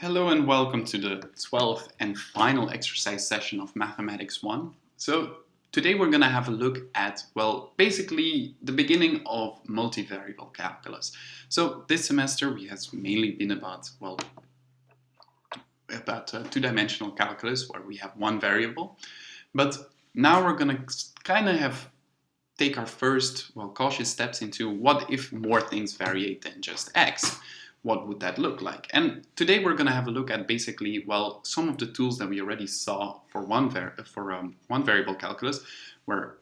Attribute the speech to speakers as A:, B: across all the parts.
A: Hello and welcome to the 12th and final exercise session of Mathematics 1. So today we're going to have a look at, well, basically the beginning of multivariable calculus. So this semester has mainly been about two-dimensional calculus where we have one variable. But now we're going to kind of take our first, cautious steps into what if more things variate than just x. What would that look like? And today we're going to have a look at basically, some of the tools that we already saw for one variable calculus, where,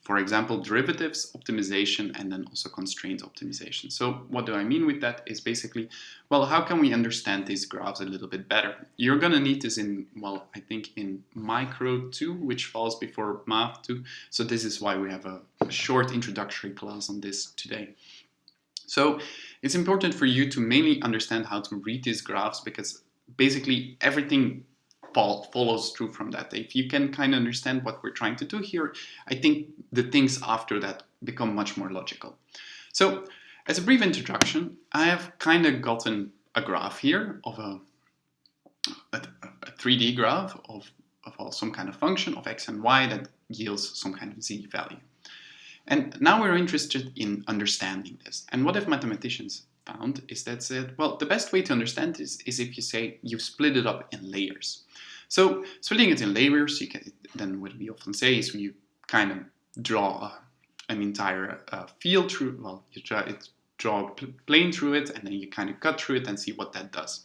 A: for example, derivatives, optimization, and then also constraint optimization. So what do I mean with that is basically, how can we understand these graphs a little bit better? You're going to need this in, I think in Micro 2, which falls before Math 2. So this is why we have a short introductory class on this today. So it's important for you to mainly understand how to read these graphs because basically everything follows through from that. If you can kind of understand what we're trying to do here, I think the things after that become much more logical. So as a brief introduction, I have kind of gotten a graph here of a 3D graph of some kind of function of x and y that yields some kind of z value. And now we're interested in understanding this. And what have mathematicians found is that the best way to understand this is if you say you split it up in layers. So splitting it in layers, then what we often say is you kind of draw an entire field through, you draw a plane through it, and then you kind of cut through it and see what that does.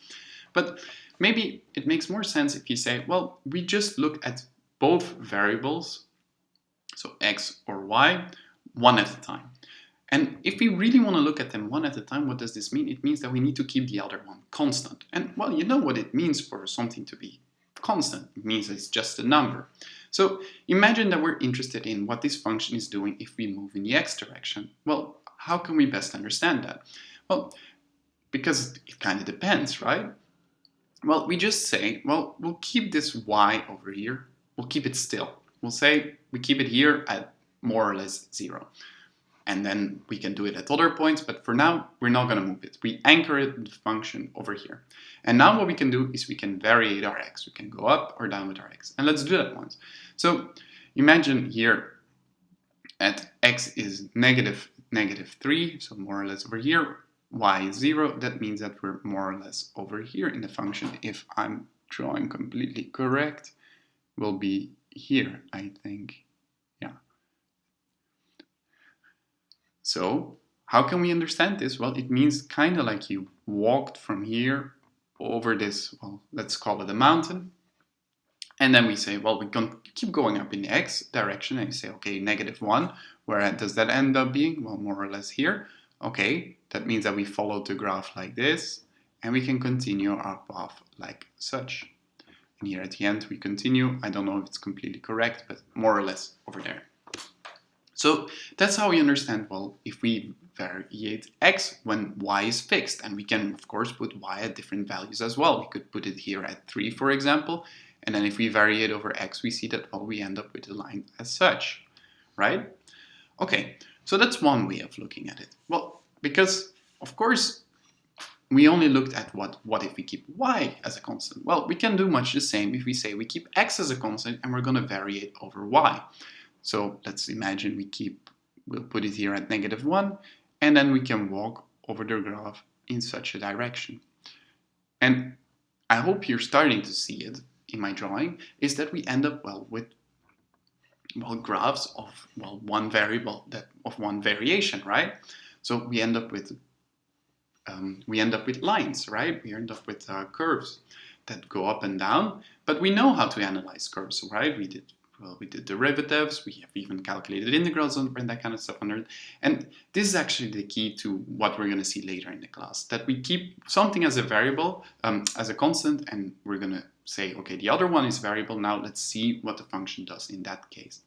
A: But maybe it makes more sense if you say, we just look at both variables, so x or y, one at a time. And if we really want to look at them one at a time, what does this mean? It means that we need to keep the other one constant. And you know what it means for something to be constant. It means it's just a number. So imagine that we're interested in what this function is doing if we move in the x direction. Well, how can we best understand that? Well, because it kind of depends, right? Well, we just say, we'll keep this y over here. We'll keep it still. We'll say we keep it here at more or less 0. And then we can do it at other points, but for now, we're not going to move it. We anchor it in the function over here. And now what we can do is we can vary our x. We can go up or down with our x. And let's do that once. So imagine here at x is negative 3, so more or less over here. Y is 0, that means that we're more or less over here in the function. If I'm drawing completely correct, will be here, I think. So how can we understand this? Well, it means kind of like you walked from here over this, let's call it a mountain. And then we say, we're going to keep going up in the x direction. And you say, okay, -1. Where does that end up being? Well, more or less here. Okay, that means that we followed the graph like this. And we can continue our path like such. And here at the end, we continue. I don't know if it's completely correct, but more or less over there. So that's how we understand, if we variate x when y is fixed, and we can, of course, put y at different values as well. We could put it here at 3, for example, and then if we vary it over x, we see that, we end up with the line as such, right? Okay, so that's one way of looking at it. Well, because, of course, we only looked at what if we keep y as a constant. Well, we can do much the same if we say we keep x as a constant and we're going to vary it over y. So let's imagine we'll put it here at -1, and then we can walk over the graph in such a direction. And I hope you're starting to see it in my drawing, is that we end up, with graphs of, one variable, of one variation, right? So we end up with lines, right? We end up with curves that go up and down, but we know how to analyze curves, right? We did derivatives, we have even calculated integrals and that kind of stuff under it. And this is actually the key to what we're going to see later in the class, that we keep something as a variable, as a constant, and we're going to say, okay, the other one is variable, now let's see what the function does in that case.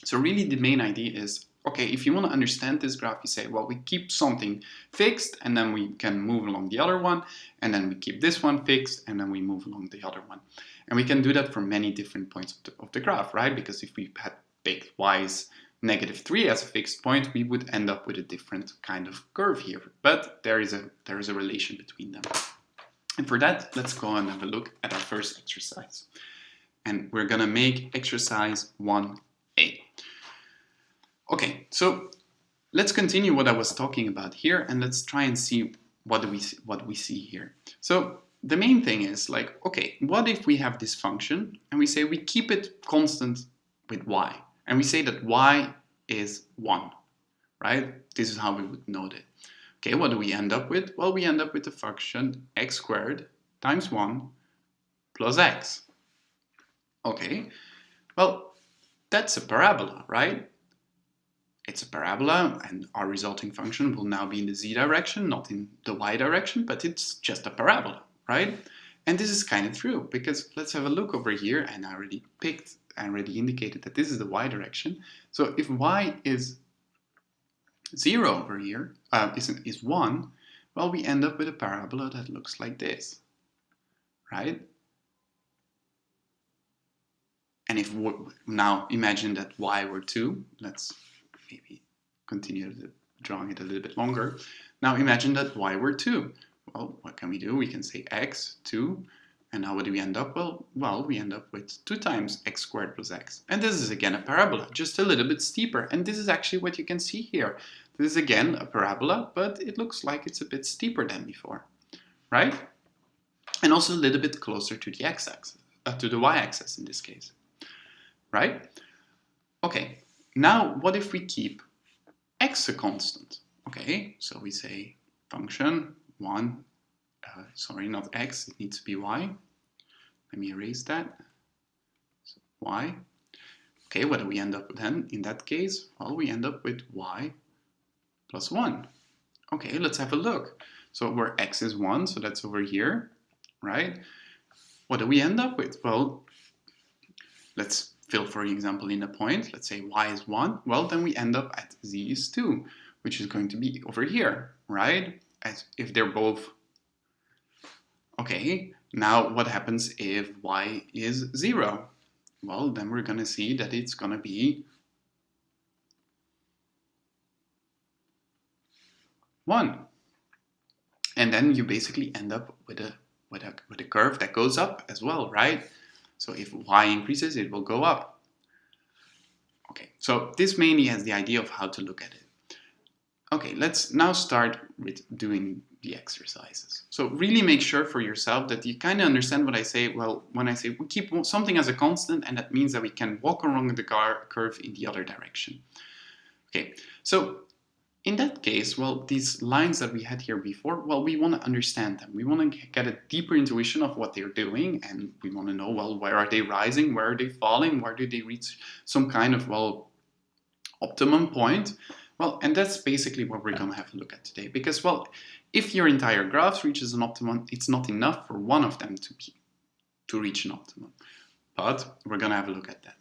A: So really the main idea is, okay, if you want to understand this graph, you say, we keep something fixed, and then we can move along the other one, and then we keep this one fixed, and then we move along the other one. And we can do that for many different points of the graph, right? Because if we had picked y's -3 as a fixed point, we would end up with a different kind of curve here. But there is a relation between them. And for that, let's go and have a look at our first exercise. And we're going to make exercise 1A. Okay, so let's continue what I was talking about here, and let's try and see what we see here. So the main thing is like, okay, what if we have this function and we say we keep it constant with y, and we say that y is 1, right? This is how we would note it. Okay, what do we end up with? Well, we end up with the function x squared times 1 plus x. Okay, well, that's a parabola, right? It's a parabola, and our resulting function will now be in the z direction, not in the y direction, but it's just a parabola, right? And this is kind of true, because let's have a look over here, and I already indicated that this is the y direction. So if y is 0 over here, is 1, well, we end up with a parabola that looks like this, right? And if now imagine that y were 2, let's maybe continue drawing it a little bit longer. Now imagine that y were 2. Well, what can we do? We can say x, 2, and now what do we end up? Well, we end up with 2 times x squared plus x. And this is again a parabola, just a little bit steeper. And this is actually what you can see here. This is again a parabola, but it looks like it's a bit steeper than before, right? And also a little bit closer to the x-axis, to the y-axis in this case, right? Okay, now what if we keep x a constant? Okay, so we say function 1, sorry, not x, it needs to be y. Let me erase that. So y. Okay, what do we end up with then in that case? Well, we end up with y plus 1. Okay, let's have a look. So where x is 1, so that's over here, right? What do we end up with? Well, let's fill, for example, in a point. Let's say y is 1. Well, then we end up at z is 2, which is going to be over here, right? As if they're both. Okay, now what happens if y is 0? Well, then we're going to see that it's going to be 1. And then you basically end up with a curve that goes up as well, right? So if y increases, it will go up. Okay, so this mainly has the idea of how to look at it. Okay, let's now start with doing the exercises. So really make sure for yourself that you kind of understand what I say. Well, when I say we keep something as a constant, and that means that we can walk along the curve in the other direction. Okay, so in that case, well, these lines that we had here before, well, we want to understand them. We want to get a deeper intuition of what they're doing, and we want to know, well, where are they rising, where are they falling, where do they reach some kind of, well, optimum point? Well, and that's basically what we're going to have a look at today, because, well, if your entire graph reaches an optimum, it's not enough for one of them to reach an optimum, but we're going to have a look at that.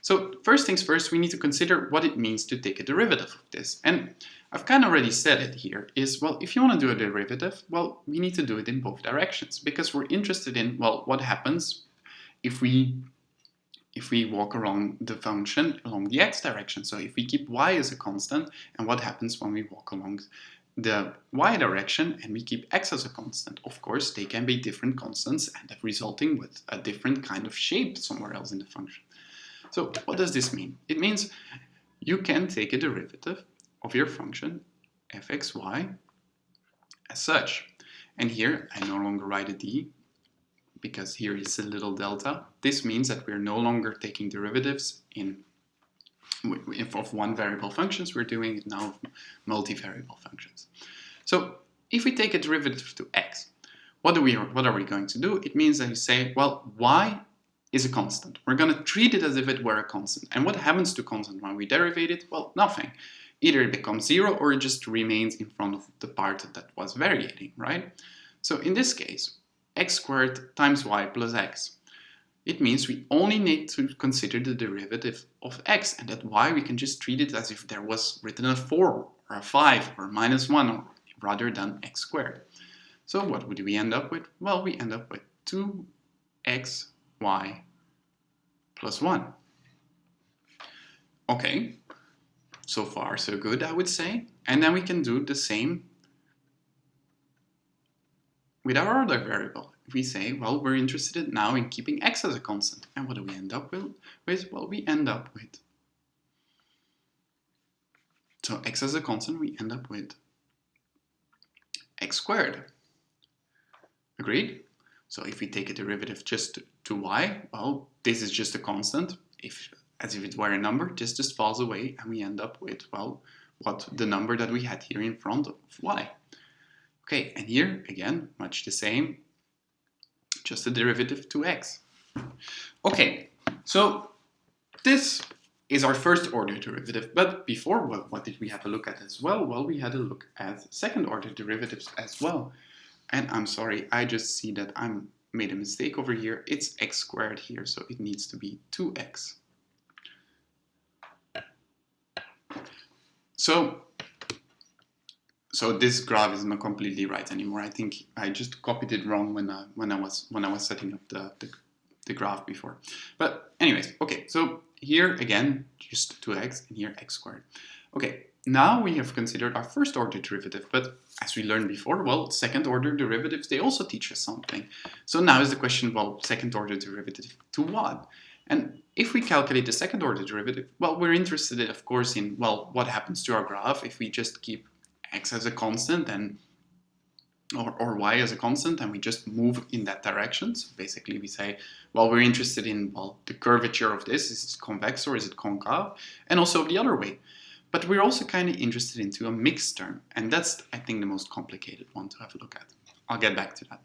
A: So first things first, we need to consider what it means to take a derivative of this. And I've kind of already said it here, is, well, if you want to do a derivative, well, we need to do it in both directions, because we're interested in, well, what happens if we walk along the function along the x direction. So if we keep y as a constant, and what happens when we walk along the y direction and we keep x as a constant? Of course, they can be different constants and resulting with a different kind of shape somewhere else in the function. So what does this mean? It means you can take a derivative of your function fxy as such. And here I no longer write a d, because here is a little delta. This means that we're no longer taking derivatives of one variable functions. We're doing it now of multivariable functions. So if we take a derivative to x, what are we going to do? It means that you say, well, y is a constant. We're going to treat it as if it were a constant. And what happens to constant when we derivate it? Well, nothing. Either it becomes 0 or it just remains in front of the part that was varying, right? So in this case, x squared times y plus x. It means we only need to consider the derivative of x, and that y we can just treat it as if there was written a 4 or a 5 or minus 1 rather than x squared. So what would we end up with? Well, we end up with 2xy plus 1. Okay, so far so good, I would say. And then we can do the same with our other variable. If we say, well, we're interested now in keeping x as a constant. And what do we end up with? Well, we end up with, so x as a constant, we end up with x squared. Agreed? So if we take a derivative just to y, well, this is just a constant, as if it were a number. This just falls away, and we end up with, well, what the number that we had here in front of y. Okay, and here, again, much the same, just a derivative to x. Okay, so this is our first order derivative, but before, what did we have a look at as well? Well, we had a look at second order derivatives as well. And I'm sorry, I just see that I made a mistake over here. It's x squared here, so it needs to be 2x. So this graph is not completely right anymore. I think I just copied it wrong when I was setting up the graph before. But anyways, okay. So here again, just 2x, and here x squared. Okay. Now we have considered our first order derivative, but as we learned before, well, second order derivatives, they also teach us something. So now is the question, well, second order derivative to what? And if we calculate the second order derivative, well, we're interested, of course, in, well, what happens to our graph if we just keep x as a constant and or y as a constant, and we just move in that direction. So basically we say, well, we're interested in, well, the curvature of this. Is it convex or is it concave? And also the other way. But we're also kind of interested into a mixed term, and that's, I think, the most complicated one to have a look at. I'll get back to that.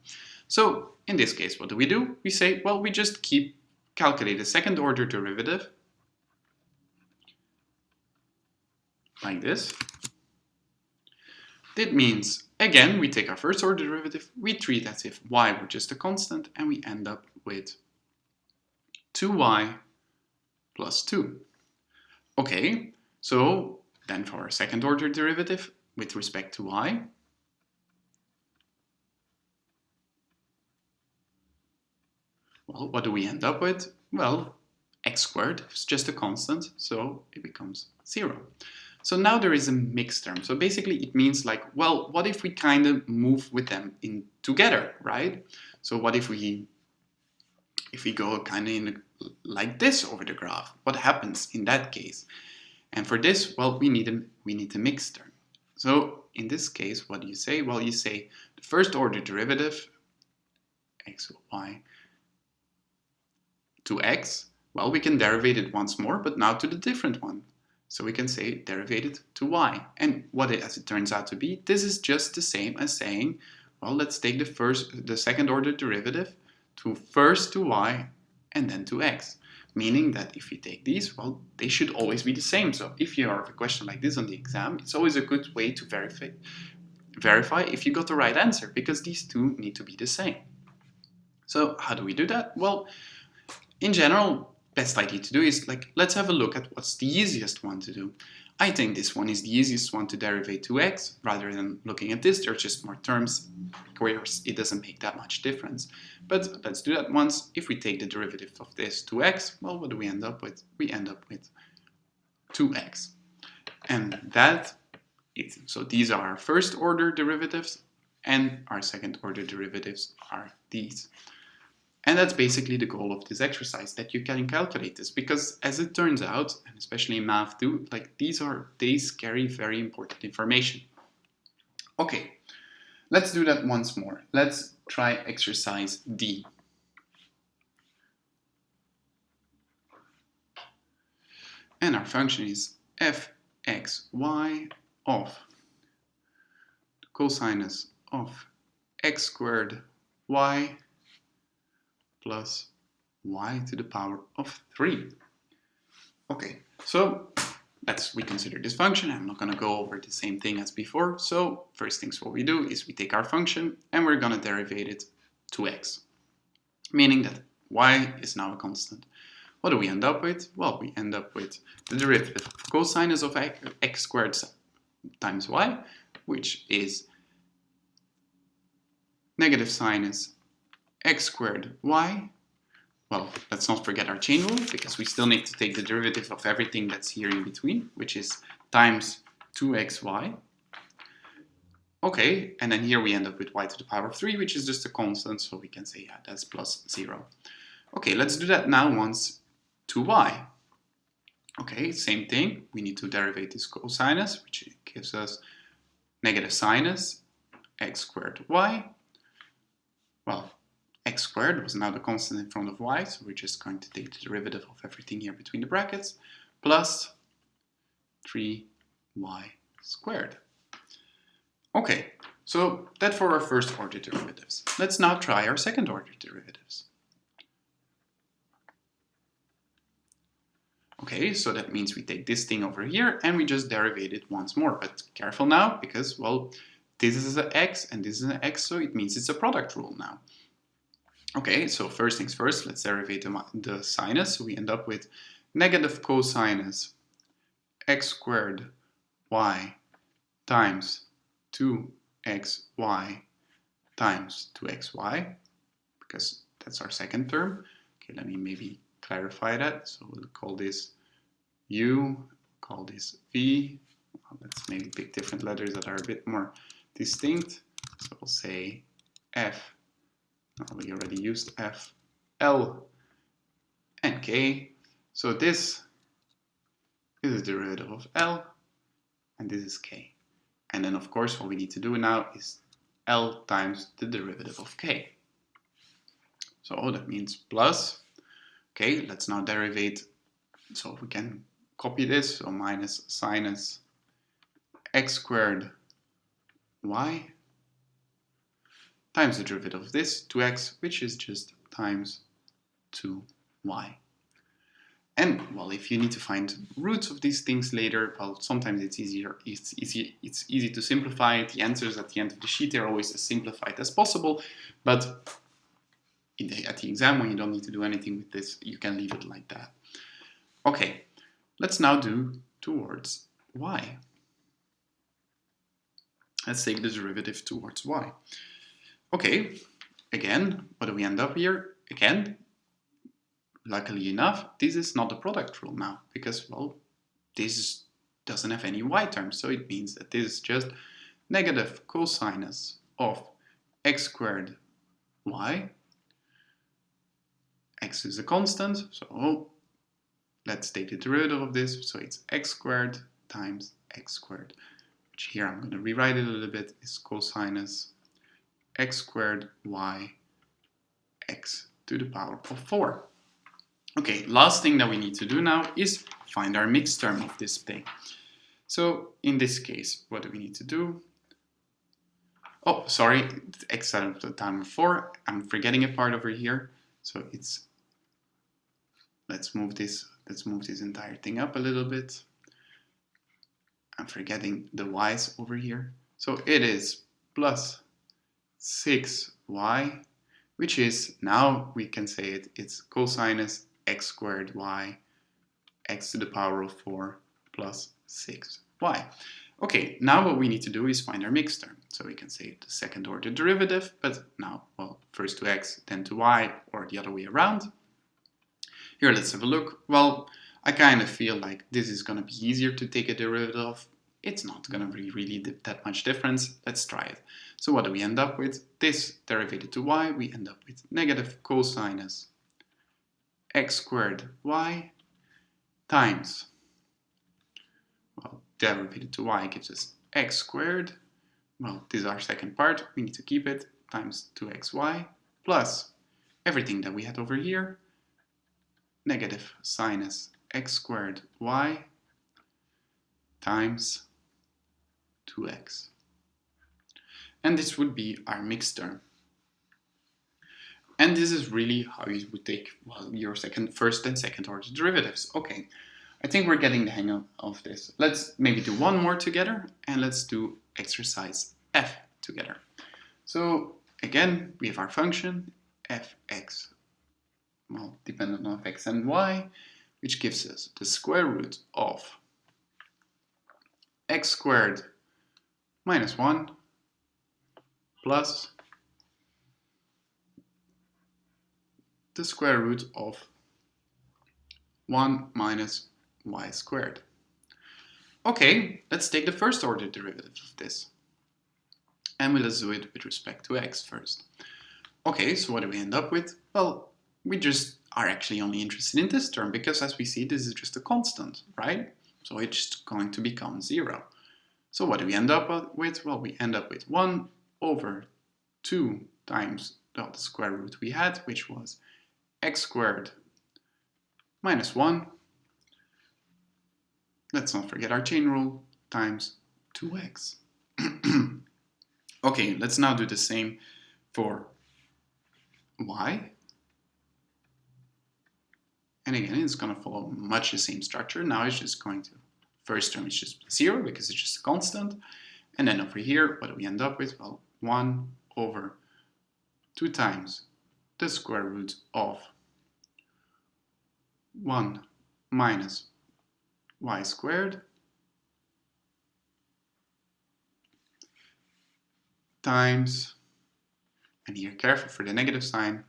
A: So in this case, what do? We say, well, we just calculate the second order derivative like this. That means, again, we take our first order derivative, we treat as if y were just a constant, and we end up with 2y plus 2. Okay, so then for our second order derivative with respect to y, well, what do we end up with? Well, x squared is just a constant, so it becomes 0. So now there is a mixed term. So basically it means like, well, what if we kind of move with them in together, right? So what if we go kind of in like this over the graph? What happens in that case? And for this, well, we need a mixed term. So in this case, what do you say? Well, you say the first order derivative, x or y, to x, well, we can derivate it once more, but now to the different one. So we can say derivated to y. And as it turns out to be, this is just the same as saying, well, let's take the second order derivative first to y and then to x. Meaning that if you take these, well, they should always be the same. So if you have a question like this on the exam, it's always a good way to verify if you got the right answer, because these two need to be the same. So how do we do that? Well, in general, best idea to do is, like, let's have a look at what's the easiest one to do. I think this one is the easiest one to derivate to x, rather than looking at this. There's just more terms where it doesn't make that much difference. But let's do that once. If we take the derivative of this to x, well, what do we end up with? We end up with 2x. And that is, so these are our first order derivatives, and our second order derivatives are these. And that's basically the goal of this exercise, that you can calculate this, because as it turns out, and especially in math too, like these carry very important information. Okay, let's do that once more. Let's try exercise D. And our function is fxy of the cosinus of x squared y plus y to the power of 3. Okay, so we consider this function. I'm not going to go over the same thing as before. So first things what we do is we take our function and we're going to derivate it to x, meaning that y is now a constant. What do we end up with? Well, we end up with the derivative of cosinus of x squared times y, which is negative sinus x squared y. Well, let's not forget our chain rule, because we still need to take the derivative of everything that's here in between, which is times 2xy. Okay, and then here we end up with y to the power of 3, which is just a constant, so we can say, yeah, that's plus 0. Okay, let's do that now once to y. Okay, same thing. We need to derivate this cosinus, which gives us negative sinus x squared y. Well, x squared was now the constant in front of y, so we're just going to take the derivative of everything here between the brackets, plus 3y squared. Okay, so that's for our first order derivatives. Let's now try our second order derivatives. Okay, so that means we take this thing over here and we just derivate it once more. But careful now, because, well, this is an x and this is an x, so it means it's a product rule now. Okay, so first things first, let's derivate the sinus. So we end up with negative cosinus x squared y times 2xy times 2xy, because that's our second term. Okay, let me maybe clarify that. So we'll call this u, call this v. Well, let's maybe pick different letters that are a bit more distinct. So we'll say f, we already used f, l, and k. So this is the derivative of l, and this is k. And then, of course, what we need to do now is L times the derivative of k. So that means plus. Okay, let's now derivate. So we can copy this. So minus sinus x squared y times the derivative of this, 2x, which is just times 2y. And, well, if you need to find roots of these things later, well, sometimes it's easy to simplify. The answers at the end of the sheet are always as simplified as possible, but at the exam, when you don't need to do anything with this, you can leave it like that. Okay, let's now do towards y. Let's take the derivative towards y. Okay, again, what do we end up here? Again, luckily enough, this is not a product rule now, because, well, this doesn't have any y terms, so it means that this is just negative cosinus of x squared y. X is a constant, so let's take the derivative of this, so it's x squared times x squared, which here I'm going to rewrite it a little bit, is cosinus x squared y x to the power of 4. Okay, last thing that we need to do now is find our mixed term of this thing. So in this case, what do we need to do? Oh, sorry, x to the power of 4. I'm forgetting a part over here. So it's, let's move this entire thing up a little bit. I'm forgetting the y's over here. So it is plus 6y, which is, now we can say it's cosinus x squared y x to the power of 4 plus 6y. Okay, now what we need to do is find our mixed term. So we can say the second order derivative, but now, well, first to x, then to y, or the other way around. Here, let's have a look. Well, I kind of feel like this is going to be easier to take a derivative of. It's not going to be really that much difference. Let's try it. So what do we end up with? This derivative to y, we end up with negative cosinus x squared y times, well, derivative to y gives us x squared. Well, this is our second part. We need to keep it, times 2xy plus everything that we had over here, negative sinus x squared y times 2x. And this would be our mixed term. And this is really how you would take, well, your first and second order derivatives. Okay, I think we're getting the hang of this. Let's maybe do one more together, and let's do exercise f together. So again, we have our function fx, well, dependent on x and y, which gives us the square root of x squared minus 1 plus the square root of 1 minus y squared. Okay, let's take the first order derivative of this. And let's do it with respect to x first. Okay, so what do we end up with? Well, we just are actually only interested in this term because as we see, this is just a constant, right? So it's just going to become 0. So what do we end up with? Well, we end up with 1 over 2 times the square root we had, which was x squared minus 1. Let's not forget our chain rule, times 2x. Okay, let's now do the same for y. And again, it's going to follow much the same structure. Now it's just going to, first term is just 0 because it's just a constant. And then over here, what do we end up with? Well, 1 over 2 times the square root of 1 minus y squared times, and here careful for the negative sign,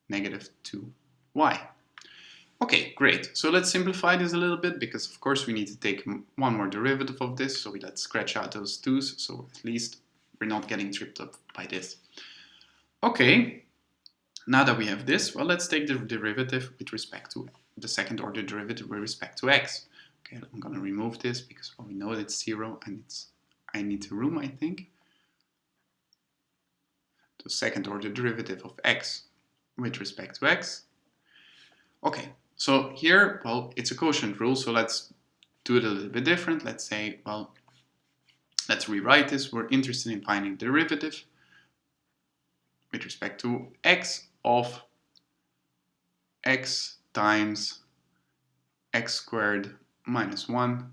A: negative 2y. Okay, great. So let's simplify this a little bit because of course we need to take one more derivative of this, so let's scratch out those 2's so at least we're not getting tripped up by this. Okay, now that we have this, well, let's take the derivative with respect to the second order derivative with respect to x. Okay, I'm going to remove this because well, we know it's 0 and I need to room, I think. The second order derivative of x with respect to x. Okay, so here, well, it's a quotient rule, so let's do it a little bit different. Let's say, well, let's rewrite this. We're interested in finding the derivative with respect to x of x times x squared minus 1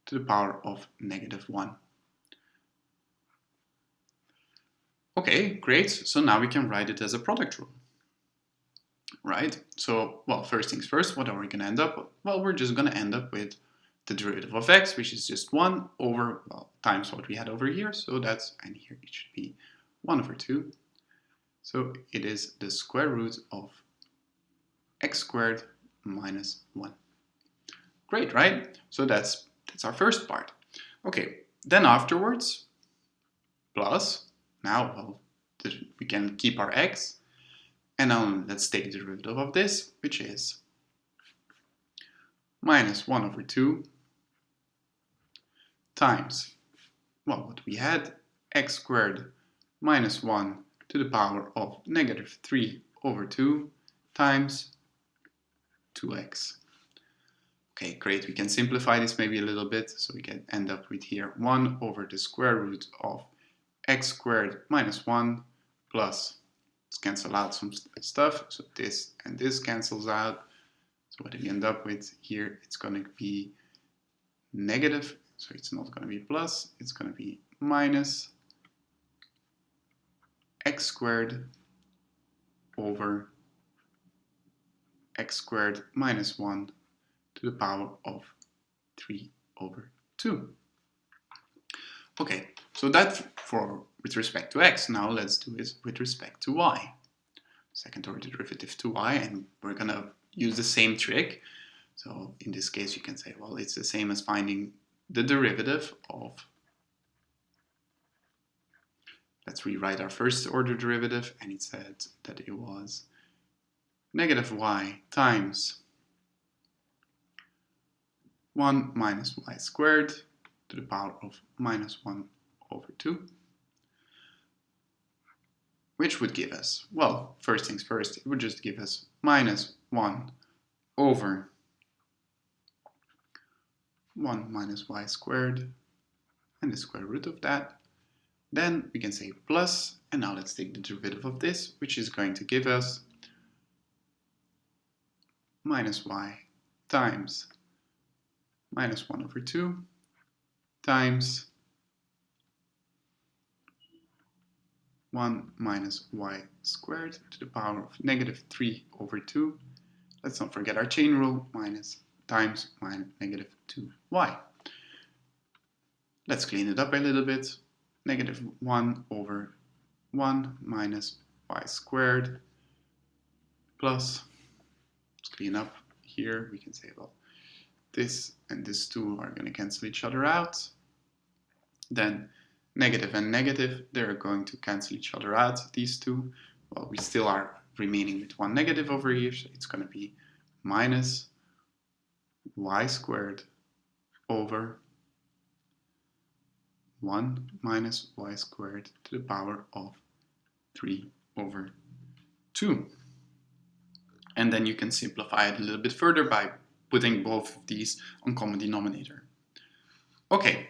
A: to the power of negative 1. Okay, great. So now we can write it as a product rule. Right? So, well, first things first, what are we going to end up with? Well, we're just going to end up with the derivative of x, which is just 1 over, well, times what we had over here. So that's, and here it should be 1 over 2. So it is the square root of x squared minus 1. Great, right? So that's our first part. Okay, then afterwards, plus, now, well, we can keep our x. And now let's take the derivative of this, which is minus 1 over 2 times, well, what we had, x squared minus 1 to the power of negative 3 over 2 times 2x. Okay, great. We can simplify this maybe a little bit, so we can end up with here 1 over the square root of x squared minus 1 plus, let's cancel out some stuff, so this and this cancels out. So what do we end up with here? It's going to be negative, so it's not going to be plus, it's going to be minus x squared over x squared minus 1 to the power of 3 over 2. Okay, so that with respect to x. Now let's do it with respect to y. Second order derivative to y, and we're going to use the same trick. So in this case you can say, well, it's the same as finding the derivative of, let's rewrite our first order derivative, and it said that it was negative y times 1 minus y squared to the power of minus 1 over 2, which would give us, well, first things first, it would just give us minus 1 over 1 minus y squared and the square root of that. Then we can say plus, and now let's take the derivative of this, which is going to give us minus y times minus 1 over 2 times 1 minus y squared to the power of negative 3 over 2. Let's not forget our chain rule, minus times minus negative 2y. Let's clean it up a little bit. Negative 1 over 1 minus y squared plus, let's clean up here, we can say, well, this and this 2 are going to cancel each other out. Then negative and negative, they're going to cancel each other out, these two. Well, we still are remaining with one negative over here, so it's going to be minus y squared over 1 minus y squared to the power of 3 over 2. And then you can simplify it a little bit further by putting both of these on common denominator. Okay,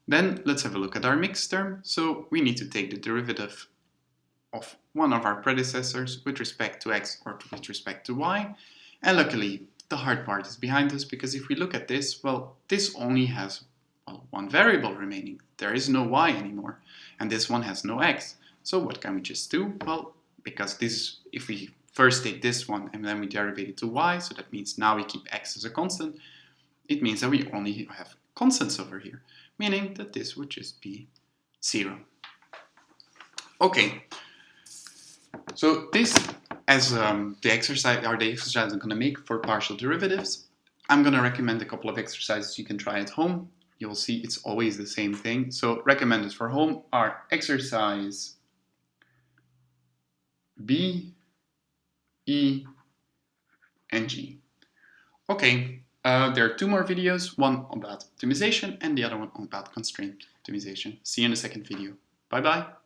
A: then let's have a look at our mixed term. So we need to take the derivative of one of our predecessors with respect to x or with respect to y. And luckily, the hard part is behind us, because if we look at this, well, this only has one variable remaining. There is no y anymore, and this one has no x. So what can we just do? Well, because this, if we first take this one and then we derivate it to y, so that means now we keep x as a constant, it means that we only have constants over here, meaning that this would just be 0. Okay, so this, as the exercise I'm going to make for partial derivatives, I'm going to recommend a couple of exercises you can try at home. You'll see it's always the same thing. So recommended for home are exercise B, E, and G. Okay, there are 2 more videos, one about optimization and the other one about constraint optimization. See you in the second video. Bye bye.